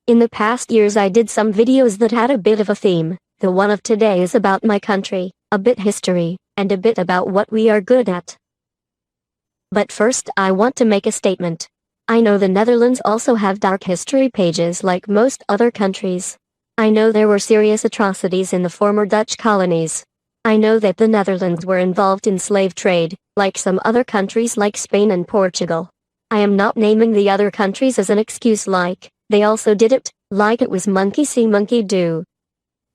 In the past years I did some videos that had a bit of a theme. The one of today is about my country, a bit history, and a bit about what we are good at. But first I want to make a statement. I know the Netherlands also have dark history pages like most other countries. I know there were serious atrocities in the former Dutch colonies. I know that the Netherlands were involved in slave trade, like some other countries like Spain and Portugal. I am not naming the other countries as an excuse like, they also did it, like it was monkey see monkey do.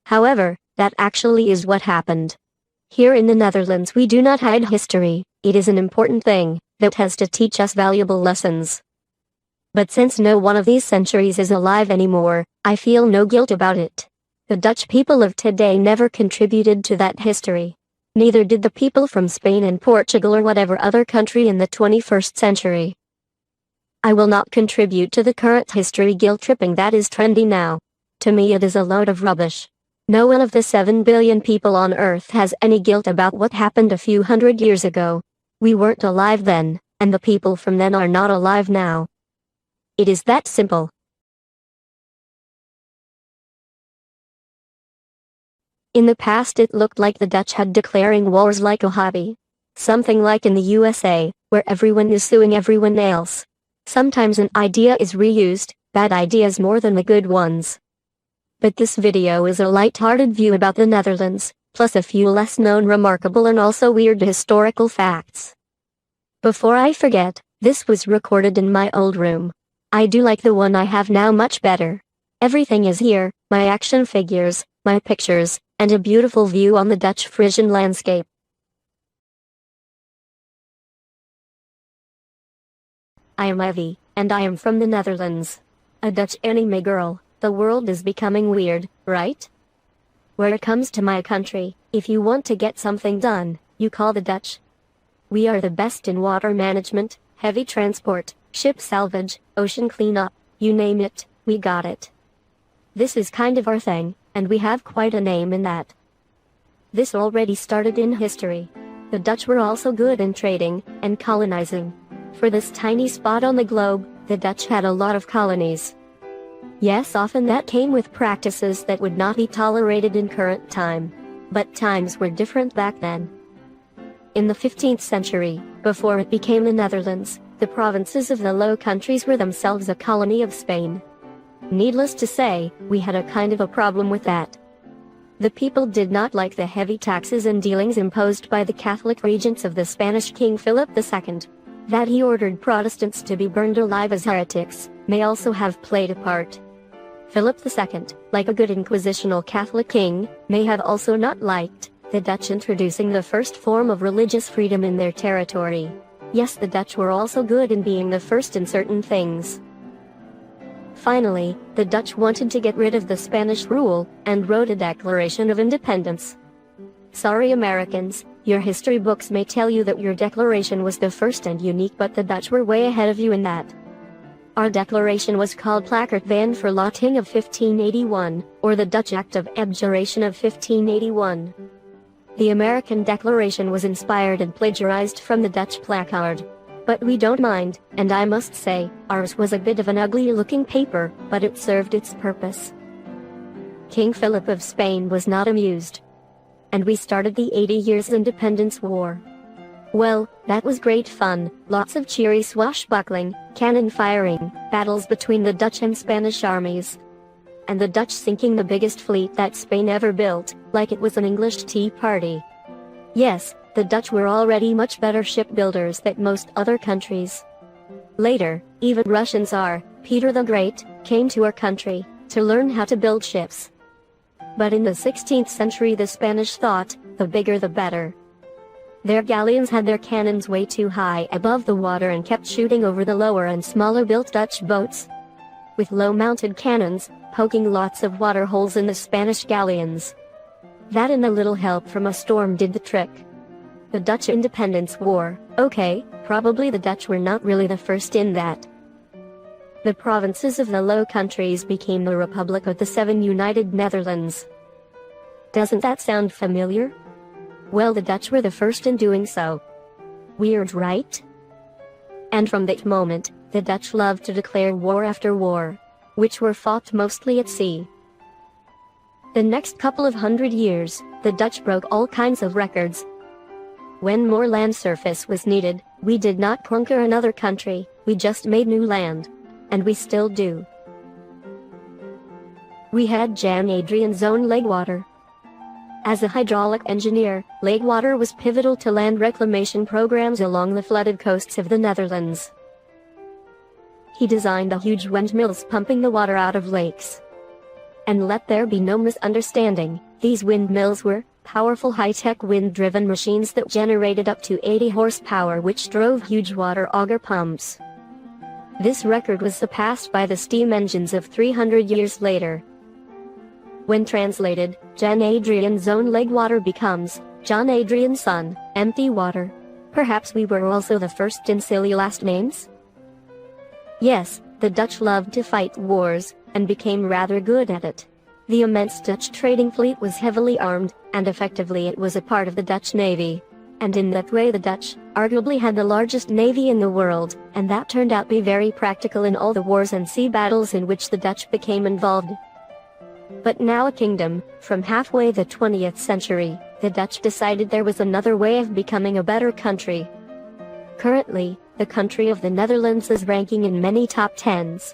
However, that actually is what happened. Here in the Netherlands we do not hide history, it is an important thing, that has to teach us valuable lessons. But since no one of these centuries is alive anymore, I feel no guilt about it. The Dutch people of today never contributed to that history. Neither did the people from Spain and Portugal or whatever other country in the 21st century. I will not contribute to the current history guilt-tripping that is trendy now. To me it is a load of rubbish. No one of the 7 billion people on Earth has any guilt about what happened a few hundred years ago. We weren't alive then, and the people from then are not alive now. It is that simple. In the past it looked like the Dutch had declaring wars like a hobby. Something like in the USA, where everyone is suing everyone else. Sometimes an idea is reused, bad ideas more than the good ones. But this video is a light-hearted view about the Netherlands, plus a few less known remarkable and also weird historical facts. Before I forget, this was recorded in my old room. I do like the one I have now much better. Everything is here, my action figures, my pictures, and a beautiful view on the Dutch Frisian landscape. I am Ivy, and I am from the Netherlands. A Dutch anime girl. The world is becoming weird, right? Where it comes to my country, if you want to get something done, you call the Dutch. We are the best in water management, heavy transport, ship salvage, ocean cleanup, you name it, we got it. This is kind of our thing, and we have quite a name in that. This already started in history. The Dutch were also good in trading and colonizing. For this tiny spot on the globe, the Dutch had a lot of colonies. Yes, often that came with practices that would not be tolerated in current time. But times were different back then. In the 15th century, before it became the Netherlands, the provinces of the Low Countries were themselves a colony of Spain. Needless to say, we had a kind of a problem with that. The people did not like the heavy taxes and dealings imposed by the Catholic regents of the Spanish King Philip II. That he ordered Protestants to be burned alive as heretics, may also have played a part. Philip II, like a good inquisitional Catholic king, may have also not liked the Dutch introducing the first form of religious freedom in their territory. Yes, the Dutch were also good in being the first in certain things. Finally, the Dutch wanted to get rid of the Spanish rule, and wrote a Declaration of Independence. Sorry Americans, your history books may tell you that your declaration was the first and unique, but the Dutch were way ahead of you in that. Our declaration was called Placard van Verlating of 1581, or the Dutch Act of Abjuration of 1581. The American Declaration was inspired and plagiarized from the Dutch placard. But we don't mind, and I must say, ours was a bit of an ugly-looking paper, but it served its purpose. King Philip of Spain was not amused. And we started the 80 Years' Independence War. Well, that was great fun, lots of cheery swashbuckling, cannon firing, battles between the Dutch and Spanish armies. And the Dutch sinking the biggest fleet that Spain ever built, like it was an English tea party. Yes, the Dutch were already much better shipbuilders than most other countries. Later, even Russian Tsar, Peter the Great, came to our country, to learn how to build ships. But in the 16th century the Spanish thought, the bigger the better. Their galleons had their cannons way too high above the water and kept shooting over the lower and smaller built Dutch boats. With low-mounted cannons, poking lots of water holes in the Spanish galleons. That and a little help from a storm did the trick. The Dutch Independence War, okay, probably the Dutch were not really the first in that. The provinces of the Low Countries became the Republic of the Seven United Netherlands. Doesn't that sound familiar? Well, the Dutch were the first in doing so. Weird, right? And from that moment, the Dutch loved to declare war after war. which were fought mostly at sea. The next couple of 100 years, the Dutch broke all kinds of records. When more land surface was needed, we did not conquer another country, we just made new land. And we still do. We had Jan Adriaan's own Lakewater. As a hydraulic engineer, Lakewater was pivotal to land reclamation programs along the flooded coasts of the Netherlands. He designed the huge windmills pumping the water out of lakes. And let there be no misunderstanding, these windmills were powerful high-tech wind-driven machines that generated up to 80 horsepower, which drove huge water auger pumps. This record was surpassed by the steam engines of 300 years later. When translated, Jan Adriaan's own Lakewater becomes John Adriaan's son, empty water. Perhaps we were also the first in silly last names? Yes, the Dutch loved to fight wars, and became rather good at it. The immense Dutch trading fleet was heavily armed, and effectively it was a part of the Dutch Navy. And in that way the Dutch, arguably, had the largest navy in the world, and that turned out to be very practical in all the wars and sea battles in which the Dutch became involved. But now a kingdom, from halfway the 20th century, the Dutch decided there was another way of becoming a better country. Currently, the country of the Netherlands is ranking in many top 10s.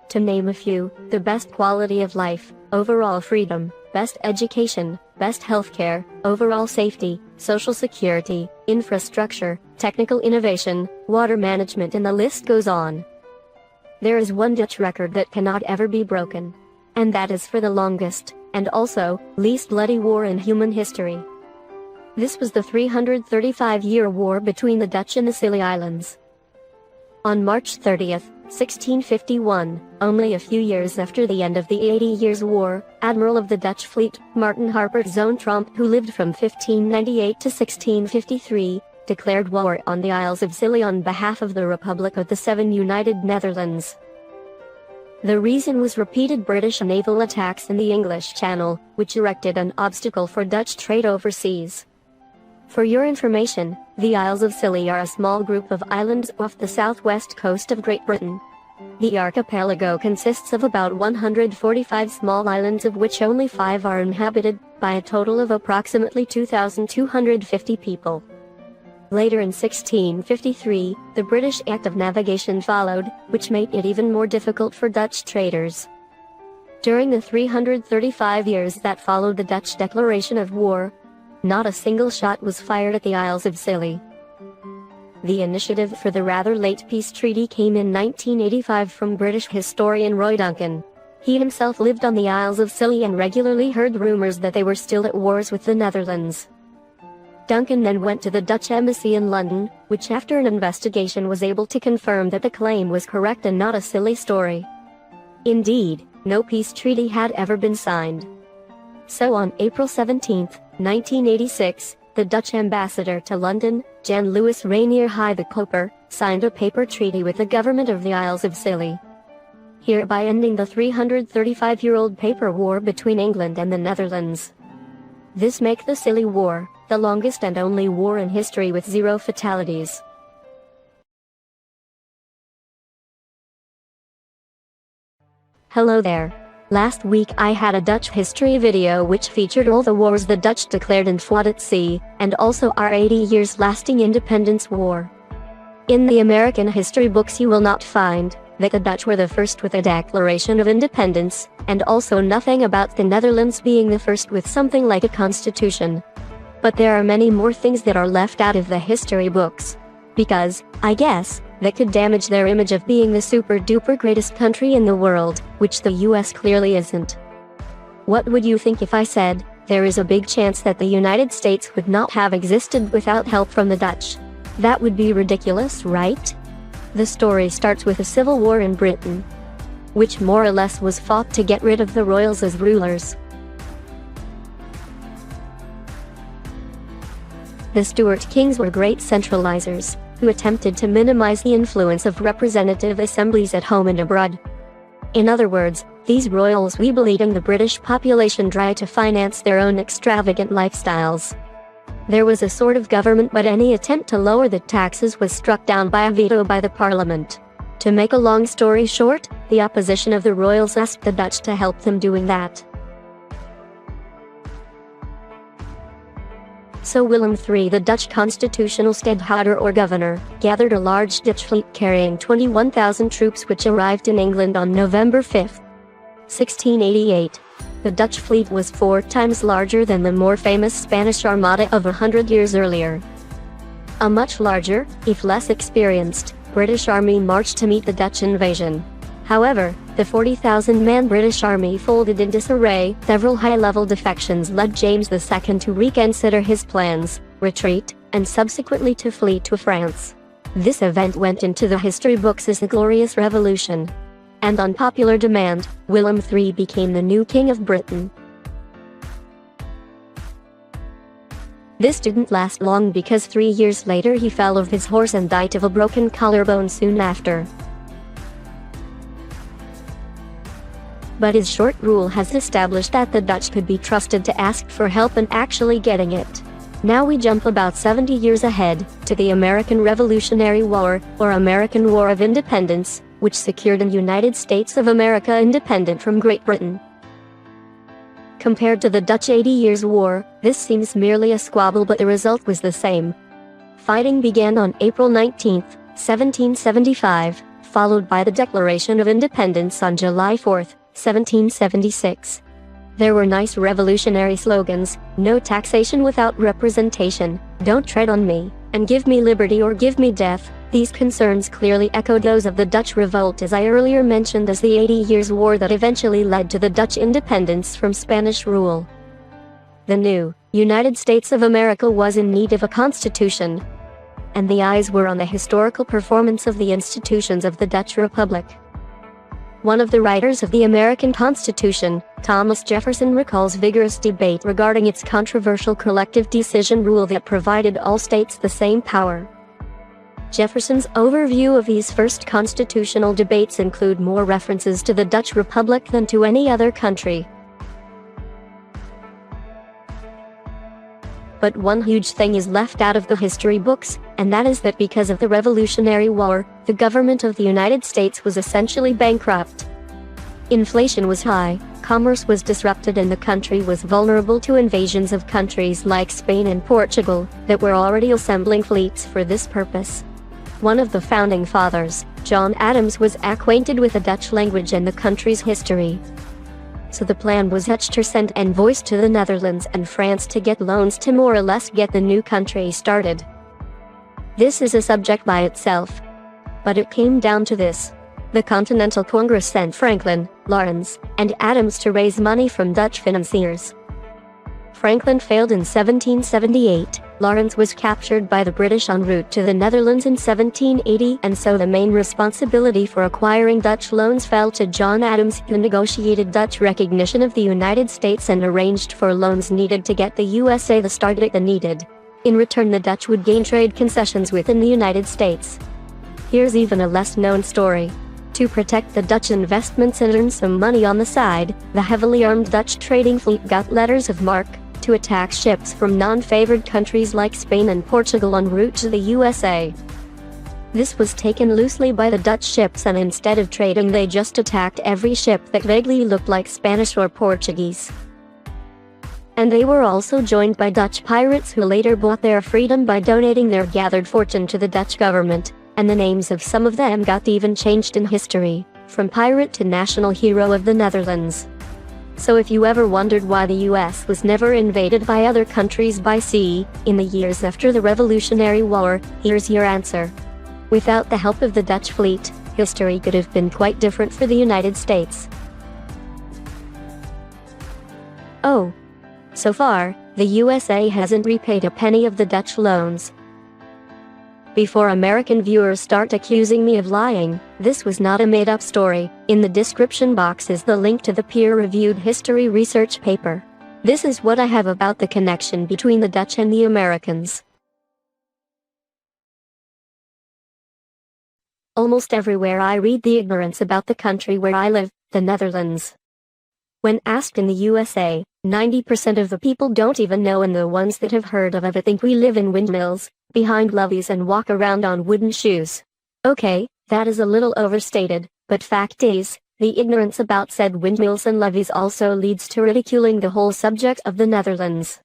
To name a few, the best quality of life, overall freedom, best education, best healthcare, overall safety, social security, infrastructure, technical innovation, water management, and the list goes on. There is one Dutch record that cannot ever be broken. And that is for the longest, and also, least bloody war in human history. This was the 335-year war between the Dutch and the Scilly Islands. On March 30th, 1651, only a few years after the end of the 80 Years' War, Admiral of the Dutch fleet, Martin Harper Zoon Tromp, who lived from 1598 to 1653, declared war on the Isles of Scilly on behalf of the Republic of the Seven United Netherlands. The reason was repeated British naval attacks in the English Channel, which erected an obstacle for Dutch trade overseas. For your information, the Isles of Scilly are a small group of islands off the southwest coast of Great Britain. The archipelago consists of about 145 small islands, of which only 5 are inhabited, by a total of approximately 2,250 people. Later in 1653, the British Act of Navigation followed, which made it even more difficult for Dutch traders. During the 335 years that followed the Dutch declaration of war, not a single shot was fired at the Isles of Scilly. The initiative for the rather late peace treaty came in 1985 from British historian Roy Duncan. He himself lived on the Isles of Scilly and regularly heard rumors that they were still at wars with the Netherlands. Duncan then went to the Dutch embassy in London, which after an investigation was able to confirm that the claim was correct and not a silly story. Indeed, no peace treaty had ever been signed. So on April 17, 1986, the Dutch ambassador to London, Jan Louis Rainier Hy de Koper, signed a paper treaty with the government of the Isles of Scilly, hereby ending the 335-year-old paper war between England and the Netherlands. This makes the Scilly War the longest and only war in history with 0 fatalities. Hello there. Last week I had a Dutch history video which featured all the wars the Dutch declared and fought at sea, and also our 80 years lasting independence war. In the American history books you will not find that the Dutch were the first with a declaration of independence, and also nothing about the Netherlands being the first with something like a constitution. But there are many more things that are left out of the history books. Because, I guess, that could damage their image of being the super-duper greatest country in the world, which the US clearly isn't. What would you think if I said, there is a big chance that the United States would not have existed without help from the Dutch? That would be ridiculous, right? The story starts with a civil war in Britain, which more or less was fought to get rid of the royals as rulers. The Stuart kings were great centralizers, who attempted to minimize the influence of representative assemblies at home and abroad. In other words, these royals were leading the British population dry to finance their own extravagant lifestyles. There was a sort of government, but any attempt to lower the taxes was struck down by a veto by the parliament. To make a long story short, the opposition of the royals asked the Dutch to help them doing that. So Willem III, the Dutch constitutional stadhouder or governor, gathered a large Dutch fleet carrying 21,000 troops which arrived in England on November 5, 1688. The Dutch fleet was 4 times larger than the more famous Spanish Armada of 100 years earlier. A much larger, if less experienced, British army marched to meet the Dutch invasion. However, the 40,000-man British army folded in disarray. Several high-level defections led James II to reconsider his plans, retreat, and subsequently to flee to France. This event went into the history books as the Glorious Revolution. And on popular demand, Willem III became the new King of Britain. This didn't last long because 3 years later he fell off his horse and died of a broken collarbone soon after. But his short rule has established that the Dutch could be trusted to ask for help and actually getting it. Now we jump about 70 years ahead, to the American Revolutionary War, or American War of Independence, which secured the United States of America independent from Great Britain. Compared to the Dutch 80 Years' War, this seems merely a squabble, but the result was the same. Fighting began on April 19, 1775, followed by the Declaration of Independence on July 4, 1776. There were nice revolutionary slogans: no taxation without representation, don't tread on me, and give me liberty or give me death. These concerns clearly echoed those of the Dutch revolt, as I earlier mentioned, as the 80 Years' War that eventually led to the Dutch independence from Spanish rule. The new United States of America was in need of a constitution, and the eyes were on the historical performance of the institutions of the Dutch Republic. One of the writers of the American Constitution, Thomas Jefferson, recalls vigorous debate regarding its controversial collective decision rule that provided all states the same power. Jefferson's overview of these first constitutional debates include more references to the Dutch Republic than to any other country. But one huge thing is left out of the history books, and that is that because of the Revolutionary War, the government of the United States was essentially bankrupt. Inflation was high, commerce was disrupted, and the country was vulnerable to invasions of countries like Spain and Portugal that were already assembling fleets for this purpose. One of the founding fathers, John Adams, was acquainted with the Dutch language and the country's history. So the plan was to send envoys to the Netherlands and France to get loans to more or less get the new country started. This is a subject by itself. But it came down to this. The Continental Congress sent Franklin, Lawrence, and Adams to raise money from Dutch financiers. Franklin failed in 1778, Lawrence was captured by the British en route to the Netherlands in 1780, and so the main responsibility for acquiring Dutch loans fell to John Adams, who negotiated Dutch recognition of the United States and arranged for loans needed to get the USA the start it needed. In return, the Dutch would gain trade concessions within the United States. Here's even a less-known story. To protect the Dutch investments and earn some money on the side, the heavily armed Dutch trading fleet got letters of marque to attack ships from non-favored countries like Spain and Portugal en route to the USA. This was taken loosely by the Dutch ships, and instead of trading, they just attacked every ship that vaguely looked like Spanish or Portuguese. And they were also joined by Dutch pirates who later bought their freedom by donating their gathered fortune to the Dutch government, and the names of some of them got even changed in history, from pirate to national hero of the Netherlands. So if you ever wondered why the US was never invaded by other countries by sea, in the years after the Revolutionary War, here's your answer. Without the help of the Dutch fleet, history could have been quite different for the United States. Oh. So far, the USA hasn't repaid a penny of the Dutch loans. Before American viewers start accusing me of lying, this was not a made-up story. In the description box is the link to the peer-reviewed history research paper. This is what I have about the connection between the Dutch and the Americans. Almost everywhere I read the ignorance about the country where I live, the Netherlands. When asked in the USA, 90% of the people don't even know, and the ones that have heard of it think we live in windmills, behind levees, and walk around on wooden shoes. Okay, That is a little overstated, but fact is, the ignorance about said windmills and levees also leads to ridiculing the whole subject of the Netherlands.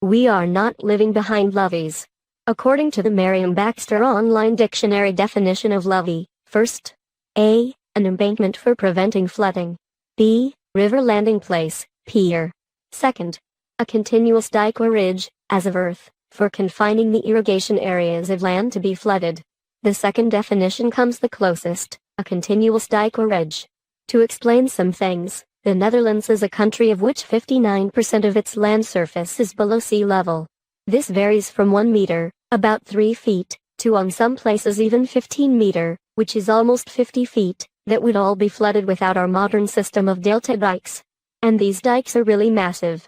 We are not living behind levees. According to the Merriam-Baxter online dictionary definition of levee, first, A. An embankment for preventing flooding. B. River landing place, pier. Second, a continuous dike or ridge, as of earth, for confining the irrigation areas of land to be flooded. The second definition comes the closest, a continuous dike or ridge. To explain some things, the Netherlands is a country of which 59% of its land surface is below sea level. This varies from 1 meter, about 3 feet, to on some places even 15 meter, which is almost 50 feet, that would all be flooded without our modern system of delta dikes. And these dikes are really massive.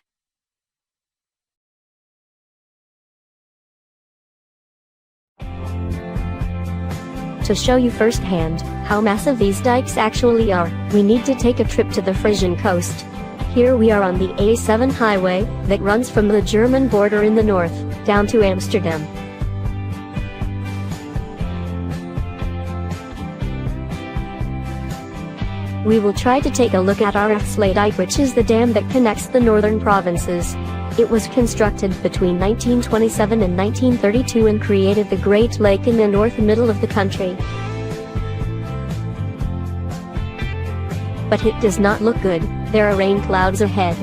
To show you firsthand how massive these dikes actually are, we need to take a trip to the Frisian coast. Here we are on the A7 highway that runs from the German border in the north, down to Amsterdam. We will try to take a look at Ivychan Dike, which is the dam that connects the northern provinces. It was constructed between 1927 and 1932 and created the Great Lake in the north middle of the country. But it does not look good. There are rain clouds ahead.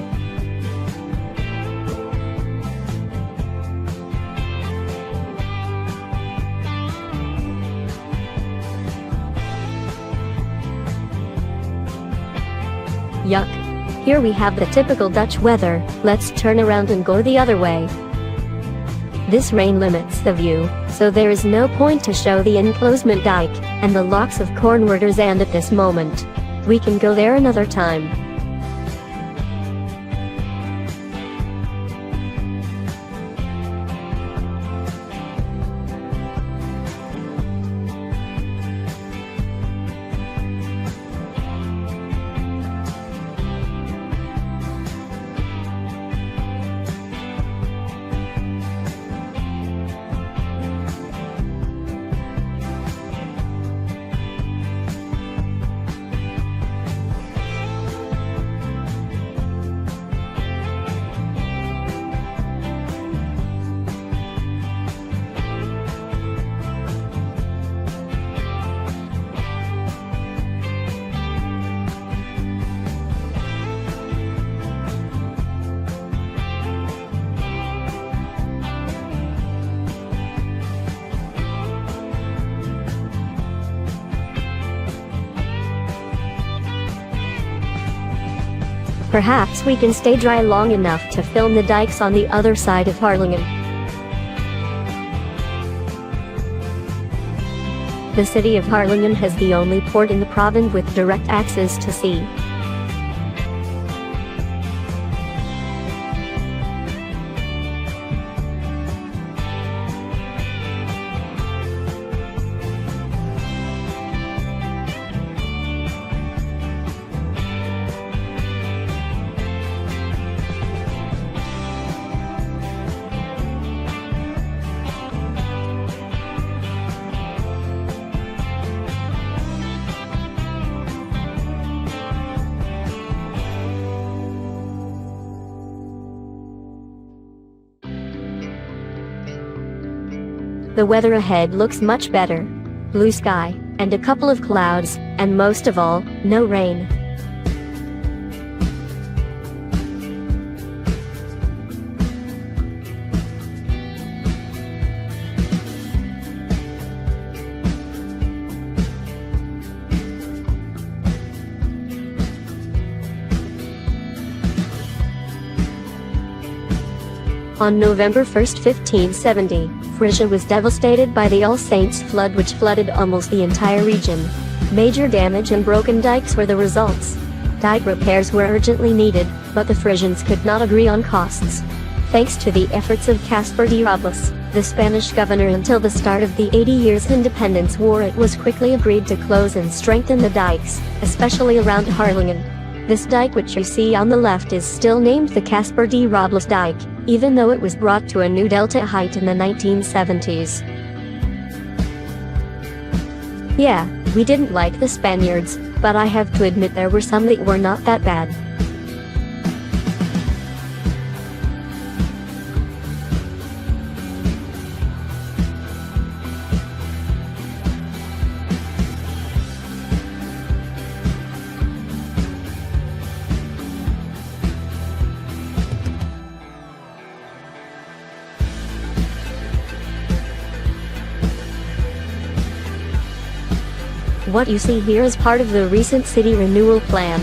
Yuck. Here we have the typical Dutch weather. Let's turn around and go the other way. This rain limits the view, so there is no point to show the enclosement dike, and the locks of Cornwarders and at this moment. We can go there another time. Perhaps we can stay dry long enough to film the dikes on the other side of Harlingen. The city of Harlingen has the only port in the province with direct access to sea. The weather ahead looks much better. Blue sky, and a couple of clouds, and most of all, no rain. On November 1, 1570, Frisia was devastated by the All Saints flood, which flooded almost the entire region. Major damage and broken dikes were the results. Dike repairs were urgently needed, but the Frisians could not agree on costs. Thanks to the efforts of Caspar de Robles, the Spanish governor until the start of the 80 Years' Independence War, it was quickly agreed to close and strengthen the dikes, especially around Harlingen. This dike, which you see on the left, is still named the Caspar de Robles dike, even though it was brought to a new delta height in the 1970s. Yeah, we didn't like the Spaniards, but I have to admit there were some that were not that bad. What you see here is part of the recent city renewal plan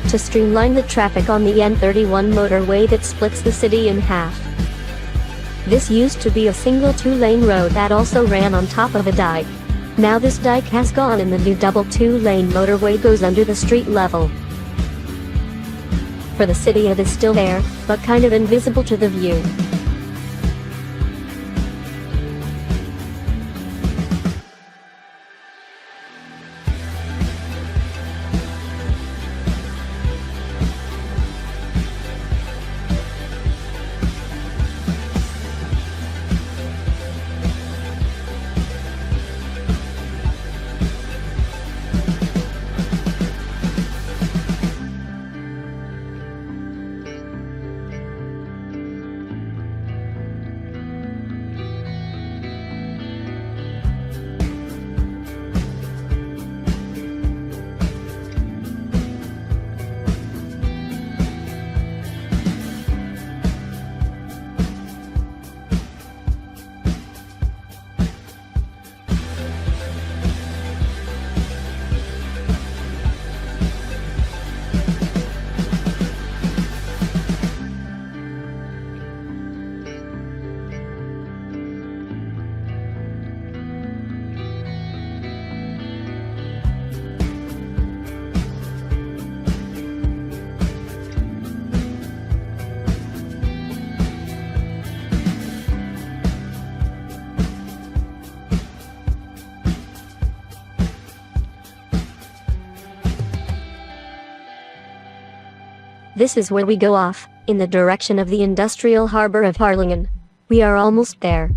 to streamline the traffic on the N31 motorway that splits the city in half. This used to be a single two-lane road that also ran on top of a dike. Now this dike has gone and the new double two-lane motorway goes under the street level. For the city it is still there, but kind of invisible to the view. This is where we go off, in the direction of the industrial harbor of Harlingen. We are almost there.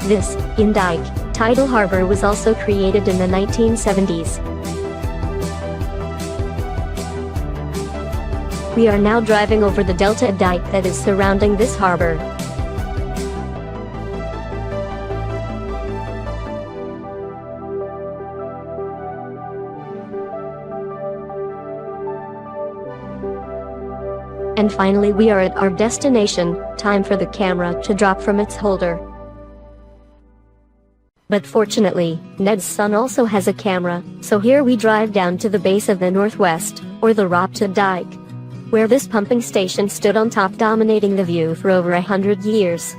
This, in Dyke, tidal harbor was also created in the 1970s. We are now driving over the delta dike that is surrounding this harbor. And finally we are at our destination, time for the camera to drop from its holder. But fortunately, Ned's son also has a camera, so here we drive down to the base of the northwest, or the Rapta Dike, where this pumping station stood on top dominating the view for over 100 years.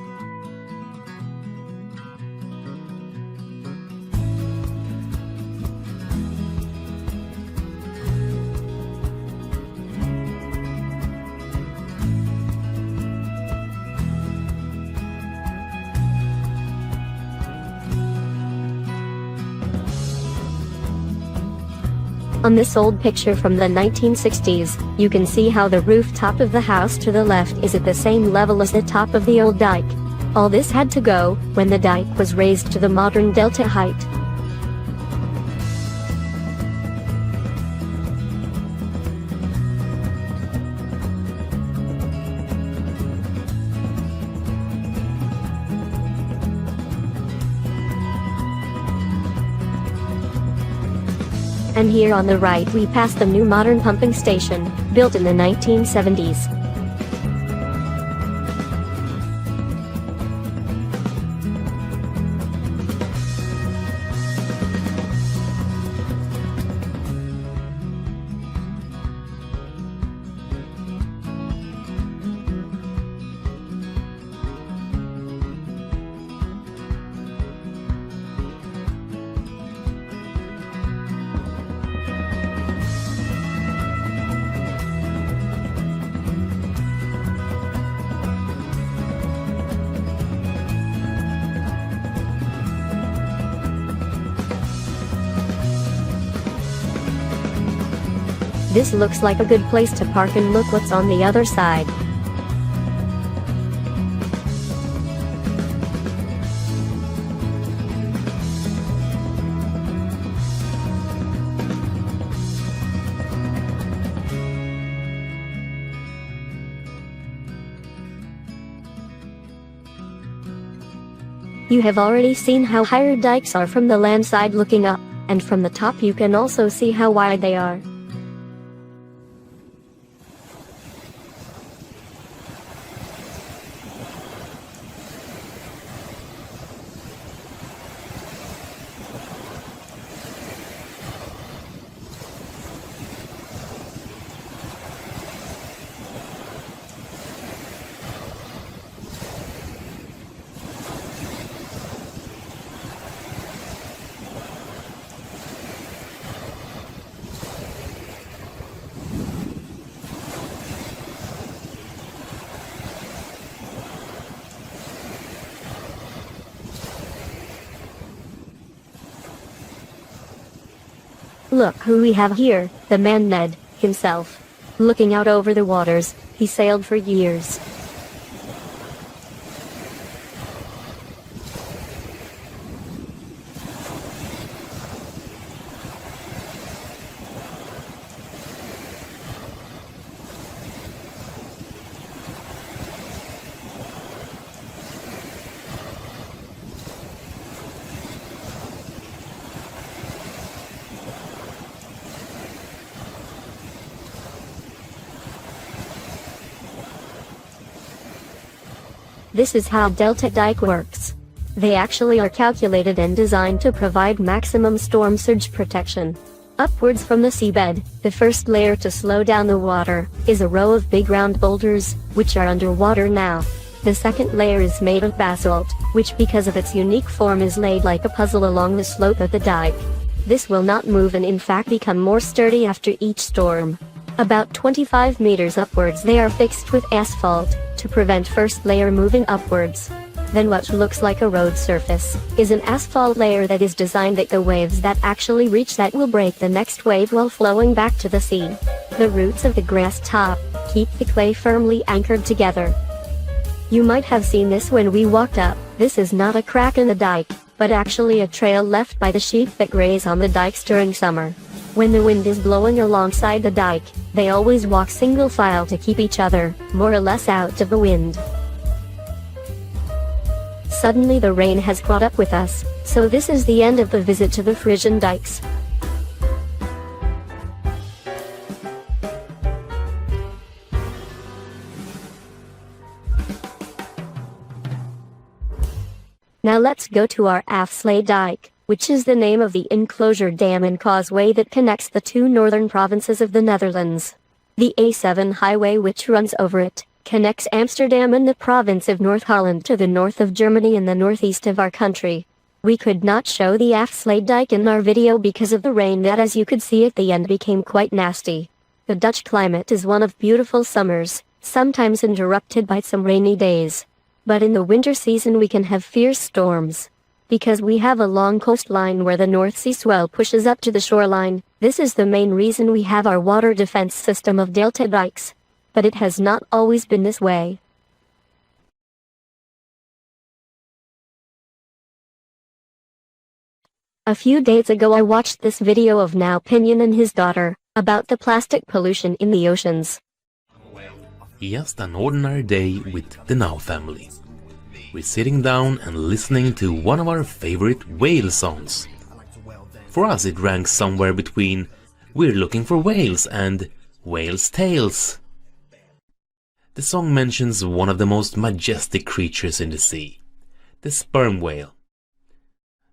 On this old picture from the 1960s, you can see how the rooftop of the house to the left is at the same level as the top of the old dike. All this had to go when the dike was raised to the modern delta height. And here on the right we pass the new modern pumping station, built in the 1970s. This looks like a good place to park, and look what's on the other side. You have already seen how higher dikes are from the land side looking up, and from the top you can also see how wide they are. Look who we have here, the man Ned, himself. Looking out over the waters, he sailed for years. This is how delta dike works. They actually are calculated and designed to provide maximum storm surge protection. Upwards from the seabed, the first layer to slow down the water is a row of big round boulders, which are underwater now. The second layer is made of basalt, which because of its unique form is laid like a puzzle along the slope of the dike. This will not move and in fact become more sturdy after each storm. About 25 meters upwards they are fixed with asphalt, to prevent first layer moving upwards. Then what looks like a road surface, is an asphalt layer that is designed that the waves that actually reach that will break the next wave while flowing back to the sea. The roots of the grass top, keep the clay firmly anchored together. You might have seen this when we walked up. This is not a crack in the dike, but actually a trail left by the sheep that graze on the dikes during summer. When the wind is blowing alongside the dike, they always walk single file to keep each other, more or less out of the wind. Suddenly the rain has caught up with us, so this is the end of the visit to the Frisian dikes. Now let's go to our Afsluit dike, which is the name of the enclosure dam and causeway that connects the two northern provinces of the Netherlands. The A7 highway, which runs over it, connects Amsterdam and the province of North Holland to the north of Germany and the northeast of our country. We could not show the Afsluit dike in our video because of the rain that, as you could see at the end, became quite nasty. The Dutch climate is one of beautiful summers, sometimes interrupted by some rainy days. But in the winter season we can have fierce storms. Because we have a long coastline where the North Sea swell pushes up to the shoreline, this is the main reason we have our water defense system of delta dikes. But it has not always been this way. A few days ago I watched this video of Now Pinion and his daughter, about the plastic pollution in the oceans. Just an ordinary day with the Now family. We're sitting down and listening to one of our favorite whale songs. For us it ranks somewhere between We're Looking for Whales and Whale's Tales. The song mentions one of the most majestic creatures in the sea, the sperm whale.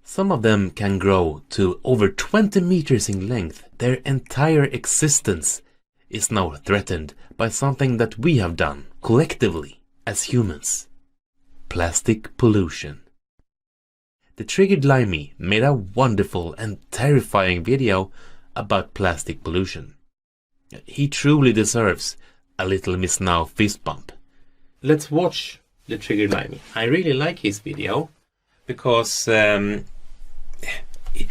Some of them can grow to over 20 meters in length. Their entire existence is now threatened by something that we have done collectively as humans. Plastic pollution. The Triggered Limey made a wonderful and terrifying video about plastic pollution. He truly deserves a little Miss Now fist bump. Let's watch the Triggered Limey. I really like his video because it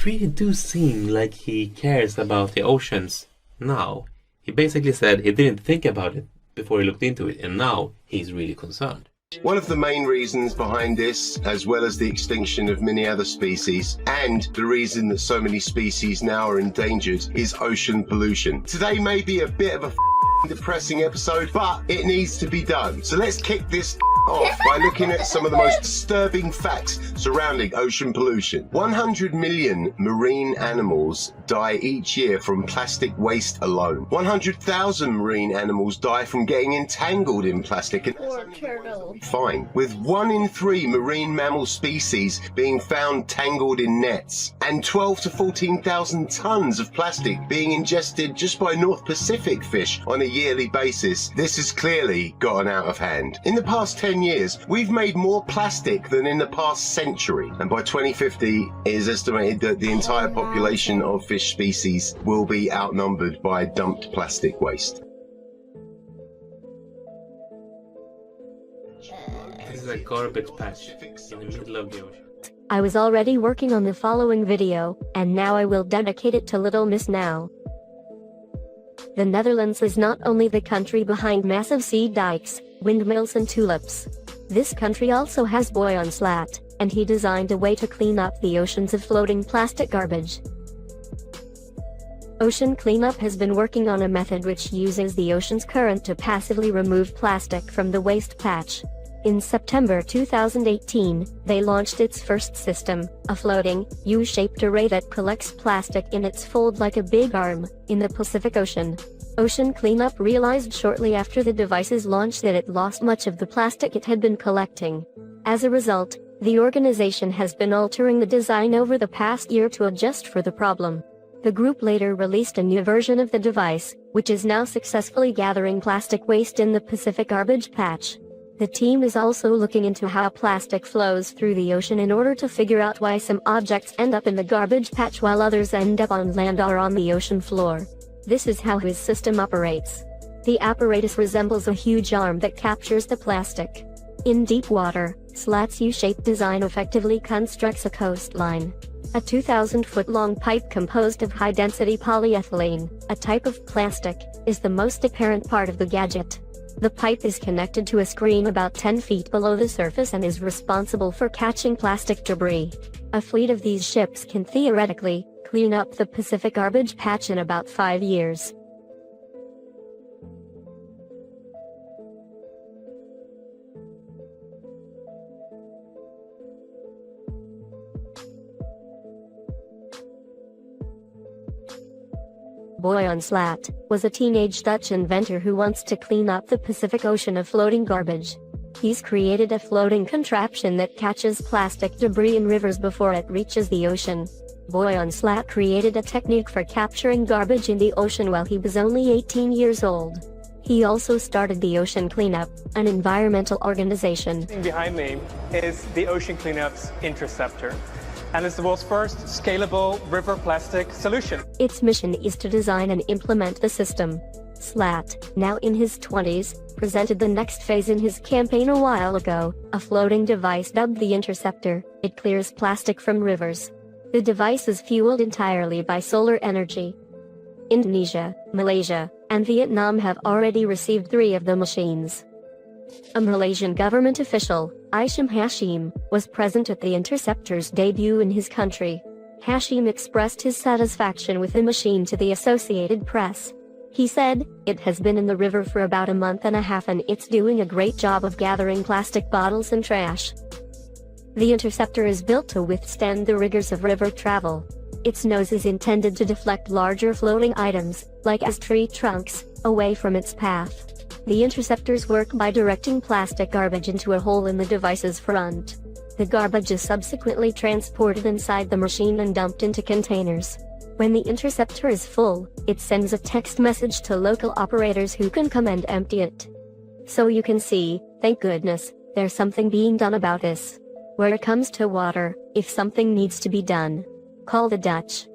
really does seem like he cares about the oceans now. He basically said he didn't think about it before he looked into it, and now he's really concerned. One of the main reasons behind this, as well as the extinction of many other species, and the reason that so many species now are endangered, is ocean pollution. Today may be a bit of a depressing episode, but it needs to be done. So let's kick this off by looking at some of the most disturbing facts surrounding ocean pollution. 100 million marine animals die each year from plastic waste alone. 100,000 marine animals die from getting entangled in plastic. Or turtles. Fine. With 1 in 3 marine mammal species being found tangled in nets, and 12 to 14,000 tons of plastic being ingested just by North Pacific fish on a yearly basis, this has clearly gotten out of hand. In the past 10 years, we've made more plastic than in the past century, and by 2050 it is estimated that the entire population of fish species will be outnumbered by dumped plastic waste. This is a garbage patch in the middle of the ocean. I was already working on the following video, and now I will dedicate it to Little Miss Now. The Netherlands is not only the country behind massive sea dikes, windmills and tulips. This country also has Boyan Slat, and he designed a way to clean up the oceans of floating plastic garbage. Ocean Cleanup has been working on a method which uses the ocean's current to passively remove plastic from the waste patch. In September 2018, they launched its first system, a floating, U-shaped array that collects plastic in its fold like a big arm, in the Pacific Ocean. Ocean Cleanup realized shortly after the device's launch that it lost much of the plastic it had been collecting. As a result, the organization has been altering the design over the past year to adjust for the problem. The group later released a new version of the device, which is now successfully gathering plastic waste in the Pacific garbage patch. The team is also looking into how plastic flows through the ocean in order to figure out why some objects end up in the garbage patch while others end up on land or on the ocean floor. This is how his system operates. The apparatus resembles a huge arm that captures the plastic. In deep water, Slat's U-shaped design effectively constructs a coastline. A 2,000-foot-long pipe composed of high-density polyethylene, a type of plastic, is the most apparent part of the gadget. The pipe is connected to a screen about 10 feet below the surface and is responsible for catching plastic debris. A fleet of these ships can theoretically clean up the Pacific garbage patch in about 5 years. Boyan Slat was a teenage Dutch inventor who wants to clean up the Pacific Ocean of floating garbage. He's created a floating contraption that catches plastic debris in rivers before it reaches the ocean. Boyan Slat created a technique for capturing garbage in the ocean while he was only 18 years old. He also started the Ocean Cleanup, an environmental organization. Behind me is the Ocean Cleanup's Interceptor, and it's the world's first scalable river plastic solution. Its mission is to design and implement the system. Slat, now in his 20s, presented the next phase in his campaign a while ago, a floating device dubbed the Interceptor. It clears plastic from rivers. The device is fueled entirely by solar energy. Indonesia, Malaysia, and Vietnam have already received 3 of the machines. A Malaysian government official, Ivychan Hashim, was present at the Interceptor's debut in his country. Hashim expressed his satisfaction with the machine to the Associated Press. He said, "It has been in the river for about a month and a half and it's doing a great job of gathering plastic bottles and trash." The Interceptor is built to withstand the rigors of river travel. Its nose is intended to deflect larger floating items, like as tree trunks, away from its path. The interceptors work by directing plastic garbage into a hole in the device's front. The garbage is subsequently transported inside the machine and dumped into containers. When the interceptor is full, it sends a text message to local operators who can come and empty it. So you can see, thank goodness, there's something being done about this. Where it comes to water, if something needs to be done, call the Dutch.